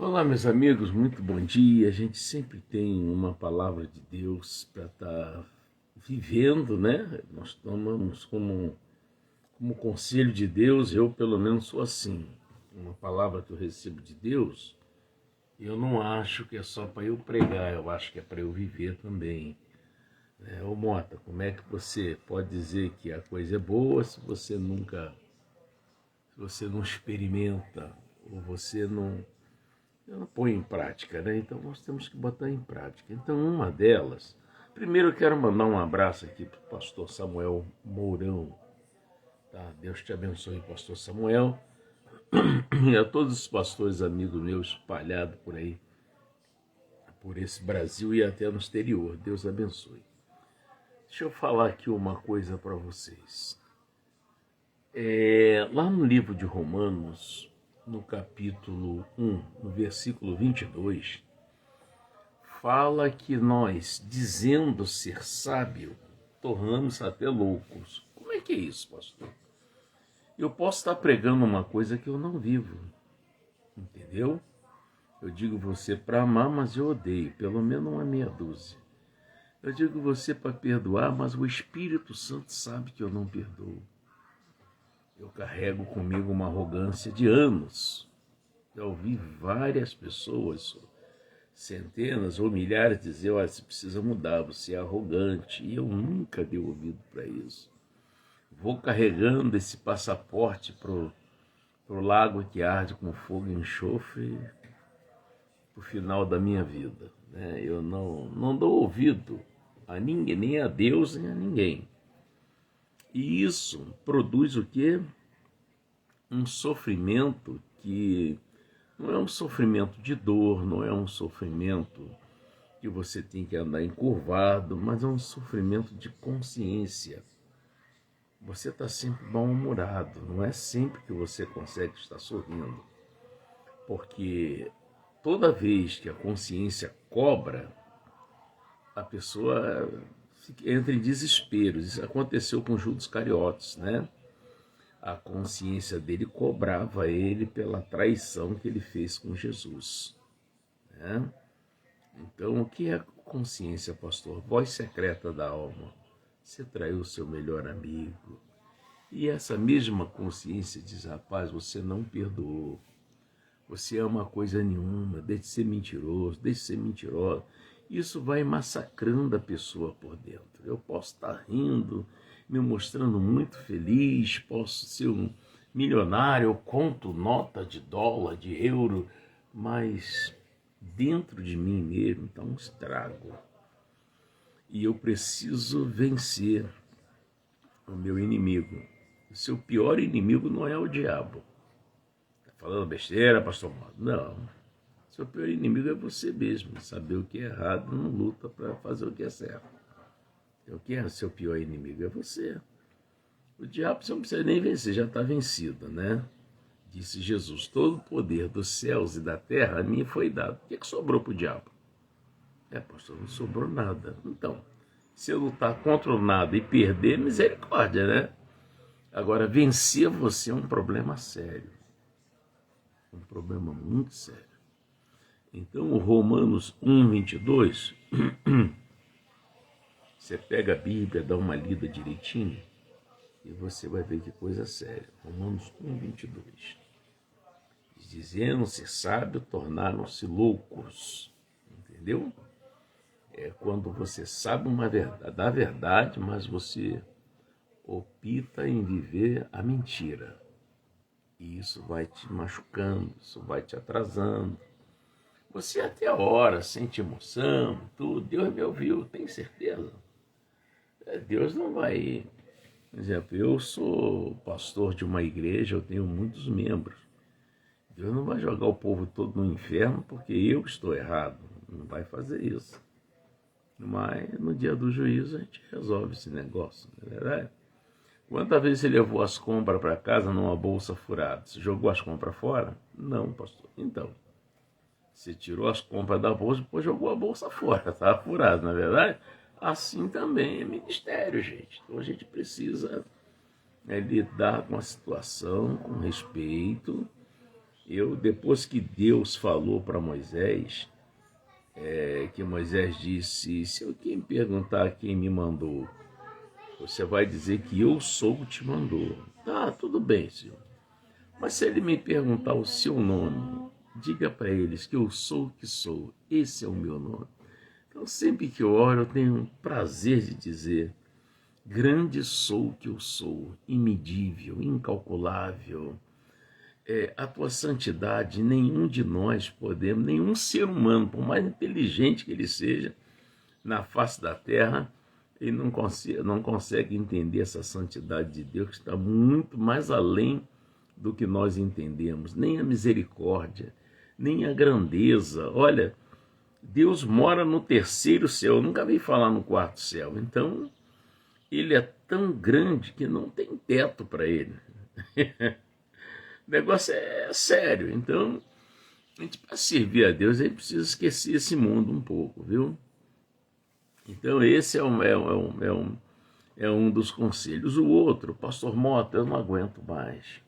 Olá, meus amigos, muito bom dia. A gente sempre tem uma palavra de Deus para estar vivendo, né? Nós tomamos como conselho de Deus, eu pelo menos sou assim. Uma palavra que eu recebo de Deus, eu não acho que é só para eu pregar, eu acho que é para eu viver também. Ô Mota, como é que você pode dizer que a coisa é boa se você não experimenta, ou você não ela põe em prática, né? Então nós temos que botar em prática. Então, uma delas, primeiro eu quero mandar um abraço aqui para o pastor Samuel Mourão. Tá? Deus te abençoe, pastor Samuel, e a todos os pastores amigos meus espalhados por aí, por esse Brasil e até no exterior. Deus abençoe. Deixa eu falar aqui uma coisa para vocês. Lá no livro de Romanos, no capítulo 1, no versículo 22, fala que nós, dizendo ser sábio, tornamos até loucos. Como é que é isso, pastor? Eu posso estar pregando uma coisa que eu não vivo, entendeu? Eu digo você para amar, mas eu odeio, pelo menos uma meia dúzia. Eu digo você para perdoar, mas o Espírito Santo sabe que eu não perdoo. Eu carrego comigo uma arrogância de anos. Já ouvi várias pessoas, centenas ou milhares, dizer: olha, você precisa mudar, você é arrogante. E eu nunca dei ouvido para isso. Vou carregando esse passaporte pro lago que arde com fogo e enxofre pro final da minha vida. Né? Eu não dou ouvido a ninguém, nem a Deus, nem a ninguém. E isso produz o quê? Um sofrimento que não é um sofrimento de dor, não é um sofrimento que você tem que andar encurvado, mas é um sofrimento de consciência. Você está sempre mal-humorado, não é sempre que você consegue estar sorrindo, porque toda vez que a consciência cobra, a pessoa entra em desespero. Isso aconteceu com Judas Iscariotes, né? A consciência dele cobrava ele pela traição que ele fez com Jesus, né? Então, o que é consciência, pastor? Voz secreta da alma. Você traiu o seu melhor amigo. E essa mesma consciência diz: rapaz, você não perdoou. Você ama coisa nenhuma, deixe de ser mentiroso, deixe de ser mentirosa. Isso vai massacrando a pessoa por dentro. Eu posso estar rindo, me mostrando muito feliz, posso ser um milionário, eu conto nota de dólar, de euro, mas dentro de mim mesmo está um estrago. E eu preciso vencer o meu inimigo. O seu pior inimigo não é o diabo. Está falando besteira, pastor Modo? Não. O seu pior inimigo é você mesmo. Saber o que é errado, não luta para fazer o que é certo. Então, quem é o seu pior inimigo? É você. O diabo você não precisa nem vencer, já está vencido, né? Disse Jesus: todo o poder dos céus e da terra a mim foi dado. O que sobrou para o diabo? Pastor, não sobrou nada. Então, se eu lutar contra o nada e perder, misericórdia, né? Agora, vencer você é um problema sério. Um problema muito sério. Então, o Romanos 1:22, você pega a Bíblia, dá uma lida direitinho, e você vai ver que coisa séria. Romanos 1:22. Dizendo ser sábio, tornaram-se loucos. Entendeu? É quando você sabe uma verdade, da verdade, mas você opta em viver a mentira. E isso vai te machucando, isso vai te atrasando. Você até ora, sente emoção, tudo. Deus me ouviu, tem certeza? Deus não vai... Por exemplo, eu sou pastor de uma igreja, eu tenho muitos membros. Deus não vai jogar o povo todo no inferno porque eu estou errado. Não vai fazer isso. Mas no dia do juízo a gente resolve esse negócio, não é verdade? Quantas vezes você levou as compras para casa numa bolsa furada? Você jogou as compras fora? Não, pastor. Então, você tirou as compras da bolsa e depois jogou a bolsa fora. Estava furado, não é verdade? Assim também é ministério, gente. Então a gente precisa lidar com a situação com respeito Depois que Deus falou para Moisés, que Moisés disse, se alguém perguntar quem me mandou, você vai dizer que eu sou o que te mandou. Tá, tudo bem, Senhor. Mas se ele me perguntar o seu nome, diga para eles que eu sou o que sou. Esse é o meu nome. Então, sempre que eu oro, eu tenho o prazer de dizer, grande sou o que eu sou, imedível, incalculável. A tua santidade, nenhum de nós podemos, nenhum ser humano, por mais inteligente que ele seja, na face da terra, ele não consegue entender essa santidade de Deus, que está muito mais além do que nós entendemos. Nem a misericórdia, nem a grandeza. Olha, Deus mora no terceiro céu, eu nunca vi falar no quarto céu. Então, ele é tão grande que não tem teto para ele. O negócio é sério. Então, a gente, para servir a Deus, a gente precisa esquecer esse mundo um pouco, viu? Então, esse é um dos conselhos. O outro, pastor Mota, eu não aguento mais.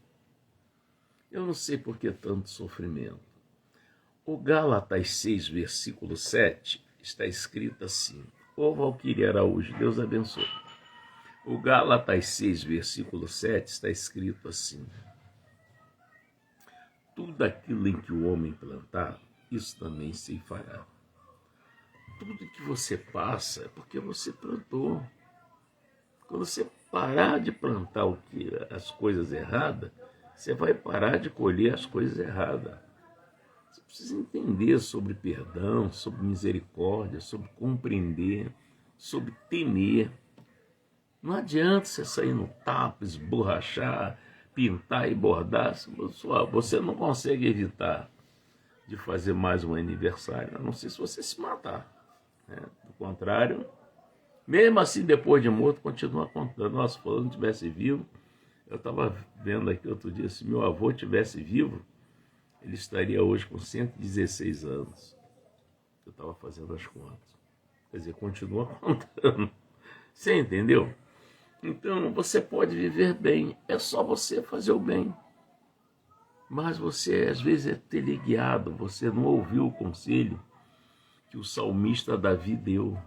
Eu não sei por que tanto sofrimento. O Gálatas 6, versículo 7, está escrito assim. Ô Valquíria Araújo, Deus abençoe. O Gálatas 6, versículo 7, está escrito assim. Tudo aquilo em que o homem plantar, isso também se fará. Tudo que você passa é porque você plantou. Quando você parar de plantar as coisas erradas, você vai parar de colher as coisas erradas. Você precisa entender sobre perdão, sobre misericórdia, sobre compreender, sobre temer. Não adianta você sair no tapa, esborrachar, pintar e bordar. Você não consegue evitar de fazer mais um aniversário, a não ser se você se matar. Do contrário, mesmo assim, depois de morto, continua contando. Nossa, se fulano estivesse vivo, eu estava vendo aqui outro dia, se meu avô estivesse vivo, ele estaria hoje com 116 anos. Eu estava fazendo as contas. Quer dizer, continua contando. Você entendeu? Então, você pode viver bem, é só você fazer o bem. Mas você, às vezes, é teleguiado, você não ouviu o conselho que o salmista Davi deu,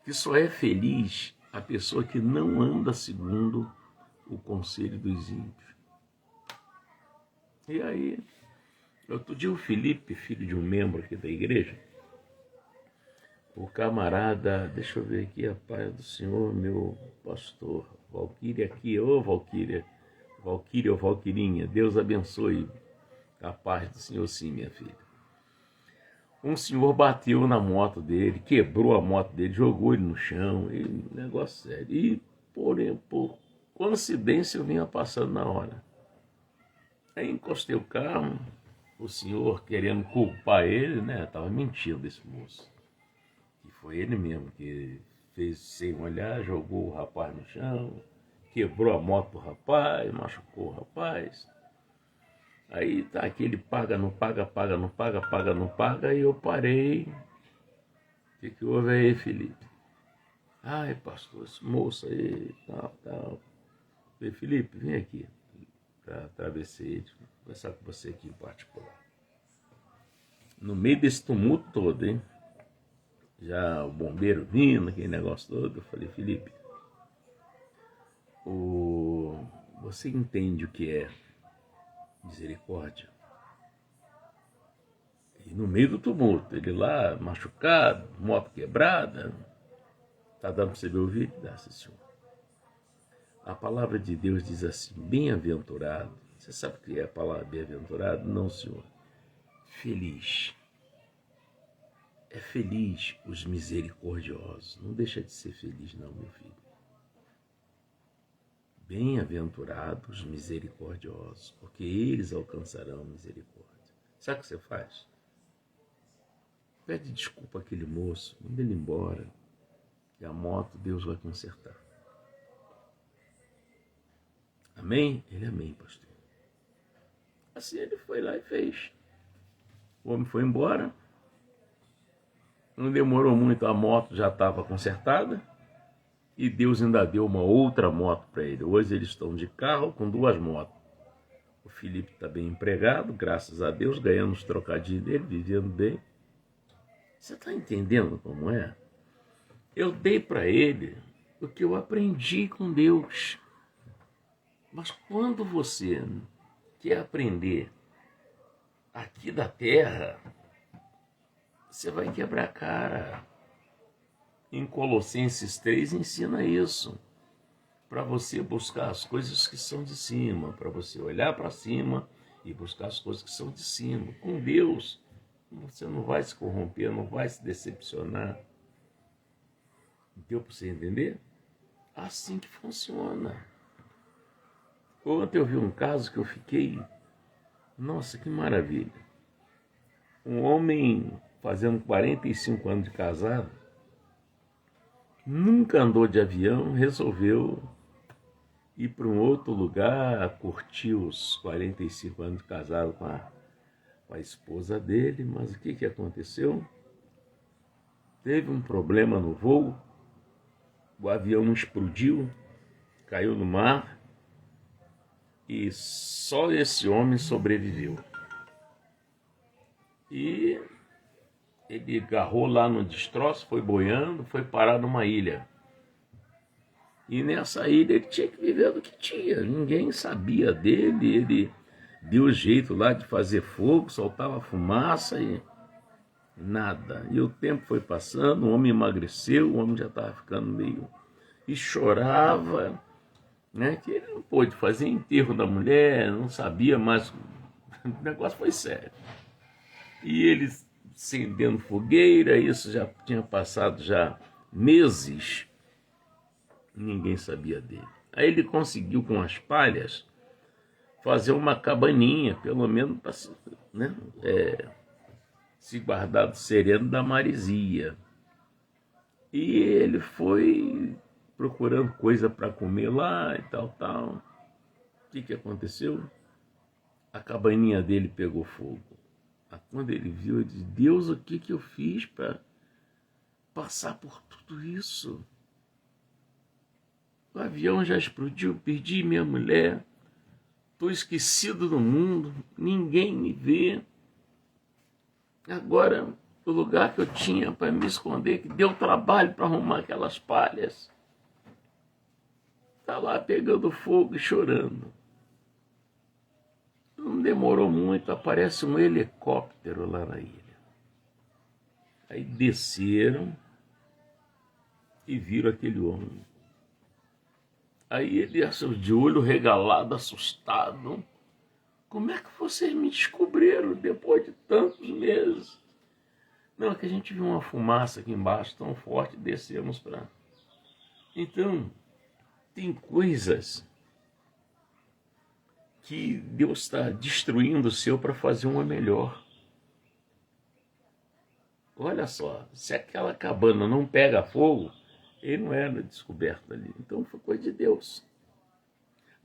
que só é feliz a pessoa que não anda segundo o conselho dos ímpios. E aí, outro dia o Felipe, filho de um membro aqui da igreja, o camarada, deixa eu ver aqui, a paz do Senhor, meu pastor, Valquíria aqui, ô Valquíria ou Valquirinha, Deus abençoe, a paz do Senhor sim, minha filha. Um senhor bateu na moto dele, quebrou a moto dele, jogou ele no chão, negócio sério. E, porém, por coincidência, eu vinha passando na hora. Aí encostei o carro, o senhor querendo culpar ele, estava mentindo esse moço. E foi ele mesmo que fez sem olhar, jogou o rapaz no chão, quebrou a moto do rapaz, machucou o rapaz. Aí tá aquele paga, não paga, paga, não paga, paga, não paga, e eu parei. O que houve aí, Felipe? Ai, pastor, esse moço aí, tal. Falei, Felipe, vem aqui, para atravessar, conversar com você aqui em particular. No meio desse tumulto todo, hein? Já o bombeiro vindo, aquele negócio todo, eu falei, Felipe, você entende o que é misericórdia? E no meio do tumulto, ele lá, machucado, moto quebrada, tá dando para você me ouvir? Dá, sim, senhor. A palavra de Deus diz assim, bem-aventurado. Você sabe o que é a palavra bem-aventurado? Não, senhor. Feliz. É feliz os misericordiosos. Não deixa de ser feliz não, meu filho. Bem-aventurados os misericordiosos, porque eles alcançarão misericórdia. Sabe o que você faz? Pede desculpa àquele moço, manda ele embora, que a moto Deus vai consertar. Amém? Ele, amém, pastor. Assim ele foi lá e fez. O homem foi embora. Não demorou muito, a moto já estava consertada. E Deus ainda deu uma outra moto para ele. Hoje eles estão de carro com 2 motos. O Felipe está bem empregado, graças a Deus, ganhando os trocadilhos dele, vivendo bem. Você está entendendo como é? Eu dei para ele o que eu aprendi com Deus. Mas quando você quer aprender aqui da terra, você vai quebrar a cara. Em Colossenses 3 ensina isso. Para você buscar as coisas que são de cima, para você olhar para cima e buscar as coisas que são de cima. Com Deus, você não vai se corromper, não vai se decepcionar. Deu para você entender? Assim que funciona. Ontem eu vi um caso que eu fiquei... Nossa, que maravilha. Um homem fazendo 45 anos de casado, nunca andou de avião, resolveu ir para um outro lugar, curtir os 45 anos de casado com a esposa dele, mas o que aconteceu? Teve um problema no voo, o avião explodiu, caiu no mar e só esse homem sobreviveu. E ele agarrou lá no destroço, foi boiando, foi parar numa ilha. E nessa ilha ele tinha que viver do que tinha. Ninguém sabia dele. Ele deu jeito lá de fazer fogo, soltava fumaça e nada. E o tempo foi passando, o homem emagreceu, o homem já estava ficando meio... E chorava, né? Que ele não pôde fazer enterro da mulher, não sabia mais. O negócio foi sério. E ele acendendo fogueira, isso já tinha passado já meses. Ninguém sabia dele. Aí ele conseguiu, com as palhas, fazer uma cabaninha, pelo menos para se guardar do sereno da maresia. E ele foi procurando coisa para comer lá e tal. O que aconteceu? A cabaninha dele pegou fogo. Quando ele viu, ele disse: Deus, o que eu fiz para passar por tudo isso? O avião já explodiu, perdi minha mulher, estou esquecido do mundo, ninguém me vê. Agora, o lugar que eu tinha para me esconder, que deu trabalho para arrumar aquelas palhas, está lá pegando fogo e chorando. Não demorou muito, aparece um helicóptero lá na ilha. Aí desceram e viram aquele homem. Aí ele, de olho regalado, assustado: como é que vocês me descobriram depois de tantos meses? Não, é que a gente viu uma fumaça aqui embaixo tão forte, descemos para... Então, tem coisas que Deus está destruindo o seu para fazer uma melhor. Olha só, se aquela cabana não pega fogo, ele não era descoberto ali. Então foi coisa de Deus.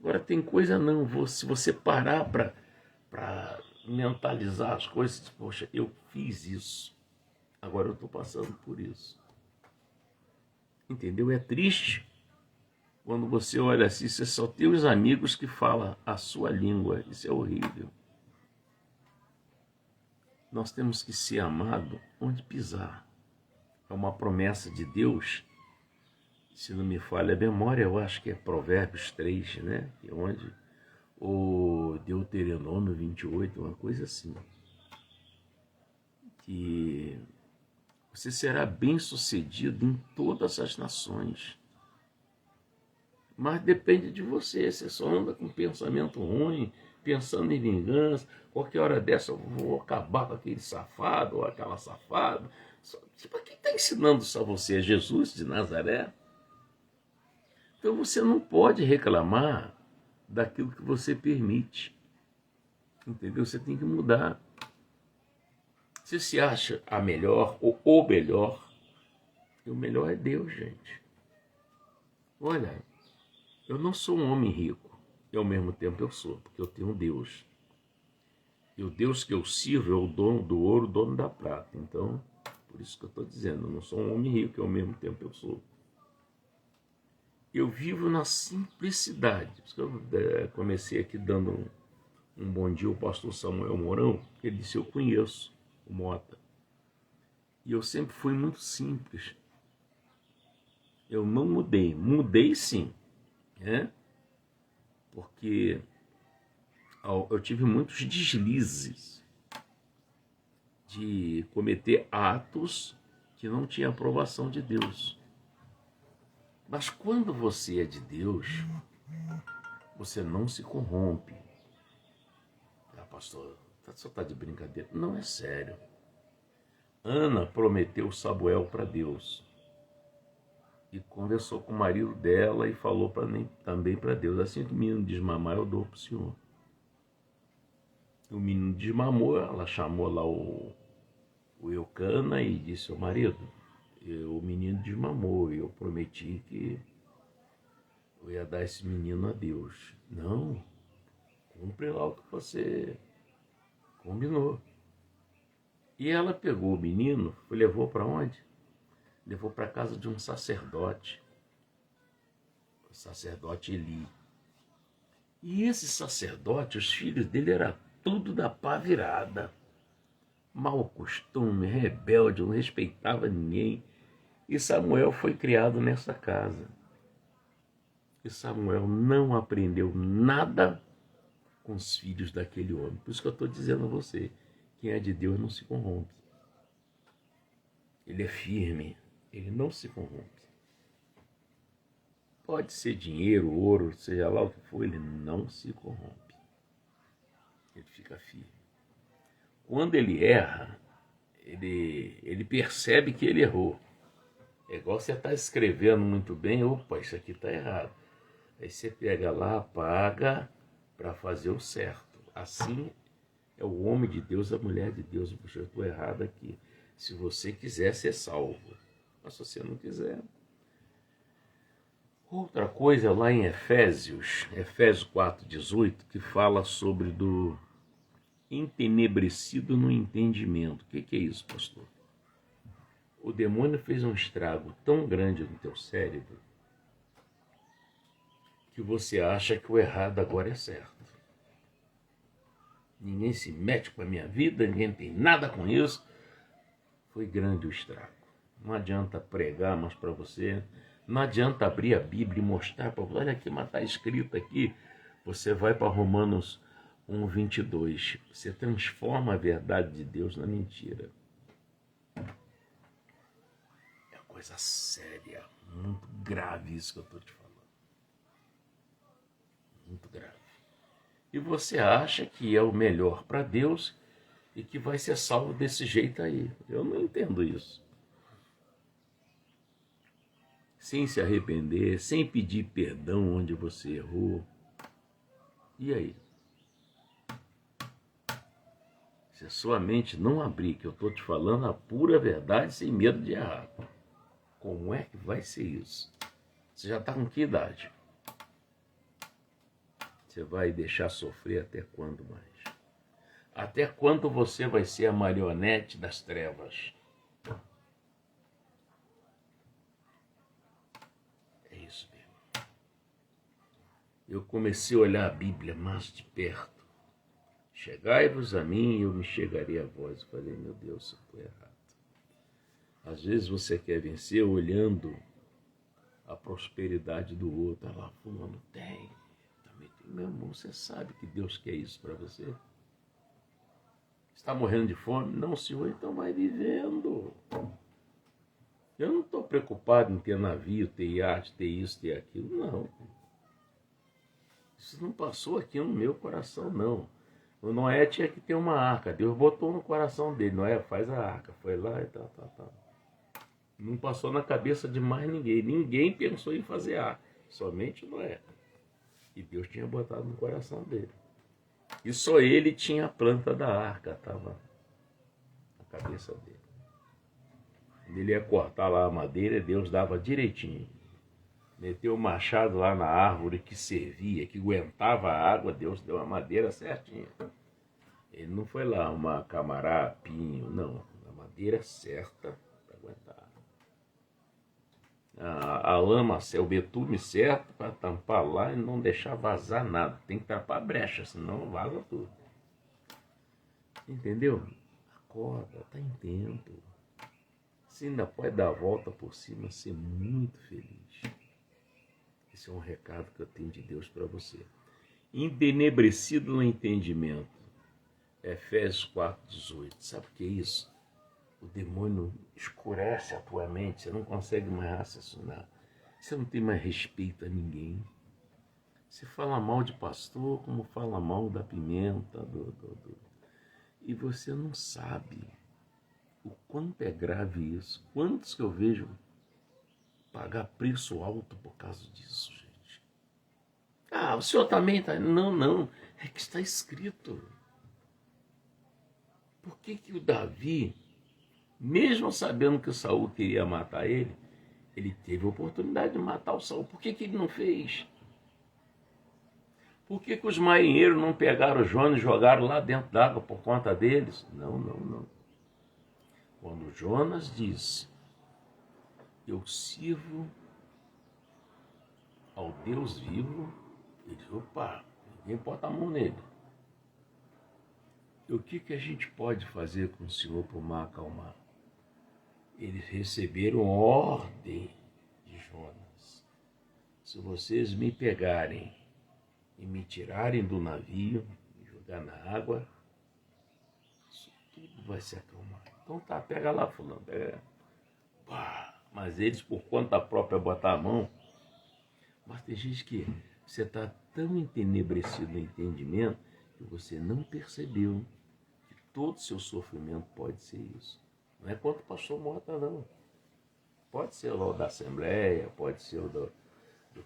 Agora tem coisa não, se você parar para mentalizar as coisas, poxa, eu fiz isso, agora eu estou passando por isso. Entendeu? É triste quando você olha assim, você só tem os amigos que falam a sua língua. Isso é horrível. Nós temos que ser amados onde pisar. É uma promessa de Deus. Se não me falha a memória, eu acho que é Provérbios 3, né? Onde o Deuteronômio 28, uma coisa assim. Que você será bem-sucedido em todas as nações. Mas depende de você. Você só anda com pensamento ruim, pensando em vingança. Qualquer hora dessa eu vou acabar com aquele safado ou aquela safada. Para quem está ensinando isso a você? É Jesus de Nazaré? Então você não pode reclamar daquilo que você permite. Entendeu? Você tem que mudar. Você se acha a melhor ou o melhor, e o melhor é Deus, gente. Olha, eu não sou um homem rico, e ao mesmo tempo eu sou, porque eu tenho um Deus. E o Deus que eu sirvo é o dono do ouro, o dono da prata. Então, por isso que eu estou dizendo, eu não sou um homem rico, e ao mesmo tempo eu sou. Eu vivo na simplicidade. Por isso que eu comecei aqui dando Um bom dia o pastor Samuel Mourão, ele disse: eu conheço o Mota. E eu sempre fui muito simples. Eu não mudei. Mudei sim, né? Porque eu tive muitos deslizes de cometer atos que não tinham aprovação de Deus. Mas quando você é de Deus, você não se corrompe. Ah, pastor, só está de brincadeira. Não, é sério. Ana prometeu Samuel para Deus. E conversou com o marido dela e falou também para Deus: assim que o menino desmamar, eu dou para o senhor. O menino desmamou, ela chamou lá o Eucana e disse: ao marido, o menino desmamou e eu prometi que eu ia dar esse menino a Deus. Não, cumpre lá o que você combinou. E ela pegou o menino e levou para onde? Levou para a casa de um sacerdote, o sacerdote Eli. E esse sacerdote, os filhos dele eram tudo da pá virada. Mau costume, rebelde, não respeitava ninguém. E Samuel foi criado nessa casa. E Samuel não aprendeu nada com os filhos daquele homem. Por isso que eu estou dizendo a você, quem é de Deus não se corrompe. Ele é firme, ele não se corrompe. Pode ser dinheiro, ouro, seja lá o que for, ele não se corrompe. Ele fica firme. Quando ele erra, ele percebe que ele errou. É igual você está escrevendo muito bem, opa, isso aqui está errado. Aí você pega lá, apaga para fazer o certo. Assim é o homem de Deus, a mulher de Deus. Puxa, eu estou errado aqui. Se você quiser ser salvo, mas se você não quiser. Outra coisa lá em Efésios 4,18, que fala sobre do entenebrecido no entendimento. O que é isso, pastor? O demônio fez um estrago tão grande no teu cérebro que você acha que o errado agora é certo. Ninguém se mete com a minha vida, ninguém tem nada com isso. Foi grande o estrago. Não adianta pregar mais para você, não adianta abrir a Bíblia e mostrar para você, olha aqui, mas está escrito aqui. Você vai para Romanos 1,22. Você transforma a verdade de Deus na mentira. É coisa séria, muito grave isso que eu estou te falando. Muito grave. E você acha que é o melhor para Deus e que vai ser salvo desse jeito aí. Eu não entendo isso. Sem se arrepender, sem pedir perdão onde você errou. E aí? Se a sua mente não abrir, que eu estou te falando a pura verdade, sem medo de errar, como é que vai ser isso? Você já está com que idade? Você vai deixar sofrer até quando mais? Até quando você vai ser a marionete das trevas? É isso mesmo. Eu comecei a olhar a Bíblia mais de perto. Chegai-vos a mim e eu me chegarei a vós. Eu falei, meu Deus, eu estou errado. Às vezes você quer vencer olhando a prosperidade do outro. Ah lá, fulano tem. Também tem. Meu irmão, você sabe que Deus quer isso para você? Está morrendo de fome? Não, senhor, então vai vivendo. Eu não estou preocupado em ter navio, ter iate, ter isso, ter aquilo, não. Isso não passou aqui no meu coração, não. O Noé tinha que ter uma arca. Deus botou no coração dele. Noé, faz a arca. Foi lá e tal. Não passou na cabeça de mais ninguém. Ninguém pensou em fazer arca. Somente Noé. E Deus tinha botado no coração dele. E só ele tinha a planta da arca. Estava na cabeça dele. Quando ele ia cortar lá a madeira, Deus dava direitinho. Meteu o machado lá na árvore que servia, que aguentava a água, Deus deu a madeira certinha. Ele não foi lá uma camará, pinho, não. A madeira certa para aguentar. a lama, o betume certo para tampar lá e não deixar vazar nada. Tem que tapar a brecha, senão vaza tudo. Entendeu? Acorda, tá em tempo. Você ainda pode dar a volta por cima, ser muito feliz. Esse é um recado que eu tenho de Deus para você. Entenebrecido no entendimento. Efésios 4,18. Sabe o que é isso? O demônio escurece a tua mente, você não consegue mais raciocinar. Você não tem mais respeito a ninguém. Você fala mal de pastor como fala mal da pimenta. E você não sabe o quanto é grave isso. Quantos que eu vejo pagar preço alto por causa disso, gente. Ah, o senhor também está... Não. É que está escrito. Por que o Davi, mesmo sabendo que o Saul queria matar ele teve a oportunidade de matar o Saul. Por que ele não fez? Por que os marinheiros não pegaram o Jonas e jogaram lá dentro d'água por conta deles? Não. Quando Jonas disse, eu sirvo ao Deus vivo, ele disse, opa, ninguém bota a mão nele. E o que a gente pode fazer com o Senhor para o mar acalmar? Eles receberam ordem de Jonas. Se vocês me pegarem e me tirarem do navio, me jogar na água, isso tudo vai se acalmar. Então tá, pega lá, fulano, pega. Pá, mas eles, por conta própria, botar a mão. Mas tem gente que você está tão entenebrecido no entendimento que você não percebeu que todo o seu sofrimento pode ser isso. Não é contra o pastor Mota, não. Pode ser o da Assembleia, pode ser o do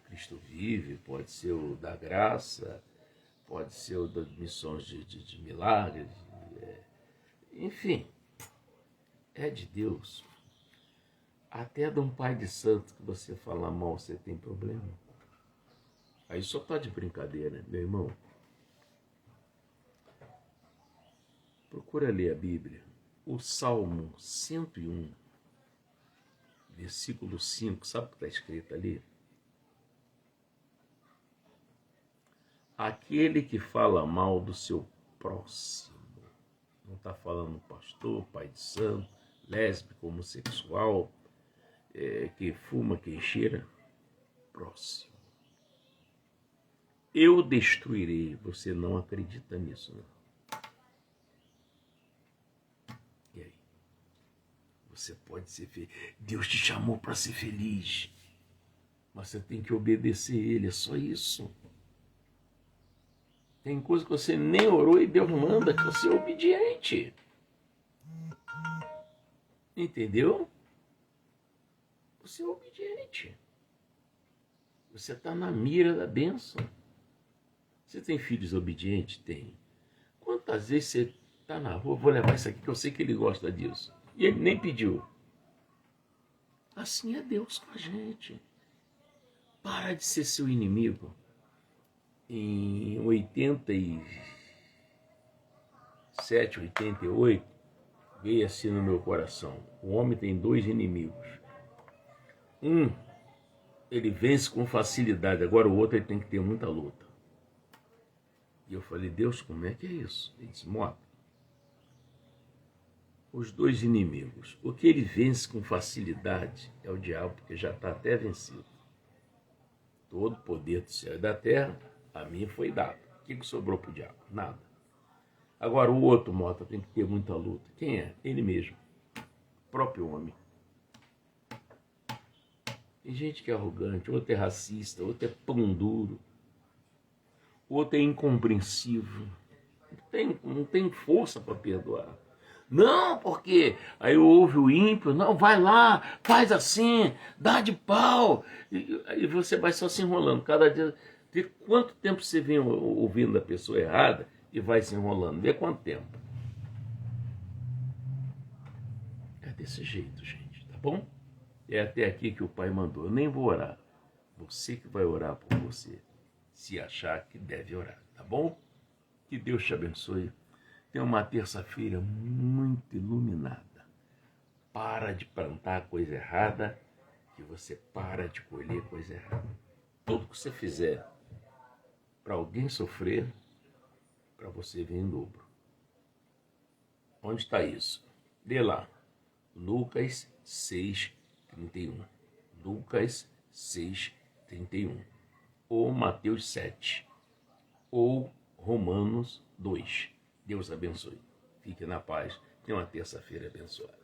Cristo Vive, pode ser o da Graça, pode ser o das missões de milagres. Enfim, é de Deus. Até de um pai de santo que você fala mal, você tem problema. Aí só tá de brincadeira, meu irmão. Procura ler a Bíblia. O Salmo 101, versículo 5, sabe o que está escrito ali? Aquele que fala mal do seu próximo. Não está falando pastor, pai de santo, lésbico, homossexual, que fuma, que cheira. Próximo. Eu destruirei. Você não acredita nisso, não? E aí? Você pode ser feliz. Deus te chamou para ser feliz. Mas você tem que obedecer Ele. É só isso. Tem coisa que você nem orou e Deus manda que você é obediente. Entendeu? Você é obediente. Você está na mira da bênção. Você tem filhos obedientes? Tem. Quantas vezes você está na rua, vou levar isso aqui que eu sei que ele gosta disso. E ele nem pediu. Assim é Deus com a gente. Para de ser seu inimigo. Em 87, 88, veio assim no meu coração. O homem tem dois inimigos. Um, ele vence com facilidade. Agora o outro ele tem que ter muita luta. E eu falei, Deus, como é que é isso? Ele disse, Mota, os dois inimigos. O que ele vence com facilidade é o diabo, porque já está até vencido. Todo o poder do céu e da terra, a mim foi dado. O que sobrou para o diabo? Nada. Agora o outro, Mota, tem que ter muita luta. Quem é? Ele mesmo. O próprio homem. Tem gente que é arrogante, outro é racista, outro é pão duro. O outro é incompreensivo. Não tem força para perdoar. Não, porque aí ouve o ímpio, não, vai lá, faz assim, dá de pau. E você vai só se enrolando. Cada dia, de quanto tempo você vem ouvindo a pessoa errada e vai se enrolando? Vê quanto tempo. É desse jeito, gente, tá bom? É até aqui que o Pai mandou. Eu nem vou orar. Você que vai orar por você, se achar que deve orar, tá bom? Que Deus te abençoe. Tenha uma terça-feira muito iluminada. Para de plantar coisa errada que você para de colher coisa errada. Tudo que você fizer para alguém sofrer, para você vir em dobro. Onde está isso? Lê lá. Lucas 6:31. Lucas 6:31. Ou Mateus 7. Ou Romanos 2. Deus abençoe. Fique na paz. Tenha uma terça-feira abençoada.